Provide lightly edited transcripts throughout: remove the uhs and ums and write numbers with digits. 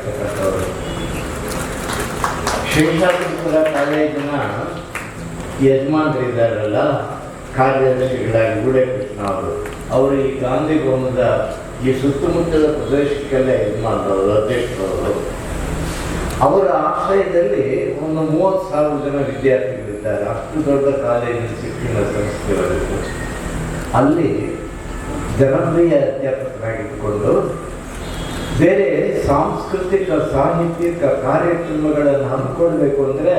ಆಗಿರ್ತಕ್ಕಂಥವರು. ಶೇಷಾದ್ರಿಪುರ ಕಾಲೇಜಿನ ಯಜಮಾನರಿದ್ದಾರಲ್ಲ, ಕಾರ್ಯದರ್ಶಿಗಳಾಗಿ ಗೂಡೆ ಕೃಷ್ಣ ಅವರು ಈ ಗಾಂಧಿ ಭವನದ ಈ ಸುತ್ತಮುತ್ತಲ ಪ್ರದೇಶಕ್ಕೆಲ್ಲ ಯಜಮಾನರವರು, ಅಧ್ಯಕ್ಷರವರು. ಅವರ ಆಶ್ರಯದಲ್ಲಿ ಒಂದು 30,000 ಜನ ವಿದ್ಯಾರ್ಥಿಗಳಿದ್ದಾರೆ. ಅಷ್ಟು ದೊಡ್ಡ ಕಾಲೇಜಿನ ಶಿಕ್ಷಣ ಸಂಸ್ಥೆಗಳಿತ್ತು. ಅಲ್ಲಿ ಜನಪ್ರಿಯ ಅಧ್ಯಾಪಕರಾಗಿದ್ದುಕೊಂಡು ಬೇರೆ ಸಾಂಸ್ಕೃತಿಕ ಸಾಹಿತ್ಯಿಕ ಕಾರ್ಯಕ್ರಮಗಳನ್ನು ಹಮ್ಮಿಕೊಳ್ಬೇಕು ಅಂದರೆ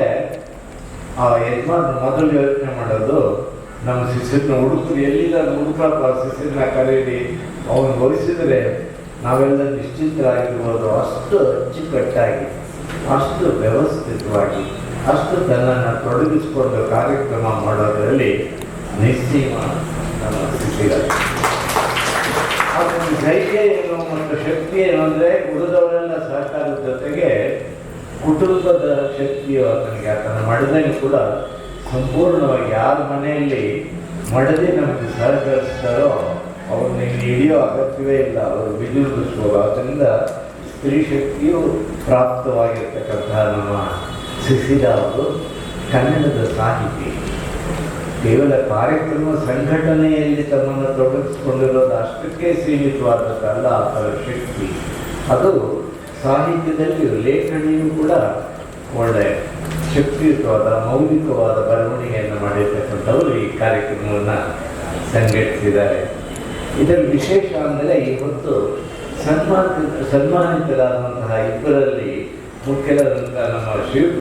ಆ ಯಜಮಾನ ಮೊದಲು ಯೋಚನೆ ಮಾಡೋದು, ನಮ್ಮ ಶಿಷ್ಯರನ್ನ ಹುಡುಗರು ಎಲ್ಲಿದ್ದಾರೆ, ಹುಡುಕಪ್ಪ ಶಿಷ್ಯರನ್ನ ಕರೀರಿ, ಅವನು ವಹಿಸಿದರೆ ನಾವೆಲ್ಲ ನಿಶ್ಚಿತರಾಗಿರ್ಬೋದು. ಅಷ್ಟು ಅಚ್ಚುಕಟ್ಟಾಗಿ, ಅಷ್ಟು ವ್ಯವಸ್ಥಿತವಾಗಿ, ಅಷ್ಟು ತನ್ನನ್ನು ತೊಡಗಿಸಿಕೊಂಡು ಕಾರ್ಯಕ್ರಮ ಮಾಡೋದರಲ್ಲಿ ನಿಸ್ಸೀಮ ನಮ್ಮ ಶಿಶಿರ. ಅದೊಂದು ಧೈರ್ಯ ಏನು ಮತ್ತು ಶಕ್ತಿ ಏನು ಅಂದರೆ ಉಳಿದವರೆಲ್ಲ ಸಹಕಾರದ ಜೊತೆಗೆ ಕುಟುಂಬದ ಶಕ್ತಿಯು ಆತನಿಗೆ, ಆತನ ಮಡದನ್ನು ಕೂಡ ಸಂಪೂರ್ಣವಾಗಿ ಯಾರ ಮನೆಯಲ್ಲಿ ಮಡದಿ ನಮಗೆ ಸಹಕರಿಸ್ತಾರೋ ಅವ್ರನ್ನ ಹಿಡಿಯೋ ಅಗತ್ಯವೇ ಇಲ್ಲ, ಅವರು ವಿಜೃಂಭಿಸ್ಬೋದು. ಆದ್ದರಿಂದ ಸ್ತ್ರೀ ಶಕ್ತಿಯು ಪ್ರಾಪ್ತವಾಗಿರ್ತಕ್ಕಂತಹ ನಮ್ಮ ಶಿಶಿರ ಅವರು ಕನ್ನಡದ ಸಾಹಿತಿ. ಕೇವಲ ಕಾರ್ಯಕ್ರಮ ಸಂಘಟನೆಯಲ್ಲಿ ತಮ್ಮನ್ನು ತೊಡಗಿಸಿಕೊಂಡಿರೋದು ಅಷ್ಟಕ್ಕೆ ಸೀಮಿತವಾದದ್ದಲ್ಲ ಆತರ ಶಕ್ತಿ. ಅದು ಸಾಹಿತ್ಯದಲ್ಲಿ ಲೇಖನಿಯೂ ಕೂಡ ಒಳ್ಳೆಯ ಶಕ್ತಿಯುತವಾದ ಮೌಲಿಕವಾದ ಬರವಣಿಗೆಯನ್ನು ಮಾಡಿರ್ತಕ್ಕಂಥವರು ಈ ಕಾರ್ಯಕ್ರಮವನ್ನು ಸಂಘಟಿಸಿದ್ದಾರೆ. ಇದರಲ್ಲಿ ವಿಶೇಷ ಅಂದರೆ ಇವತ್ತು ಸನ್ಮಾನಿತರಾದಂತಹ ಇಬ್ಬರಲ್ಲಿ ಮುಖ್ಯರಾದಂತಹ ನಮ್ಮ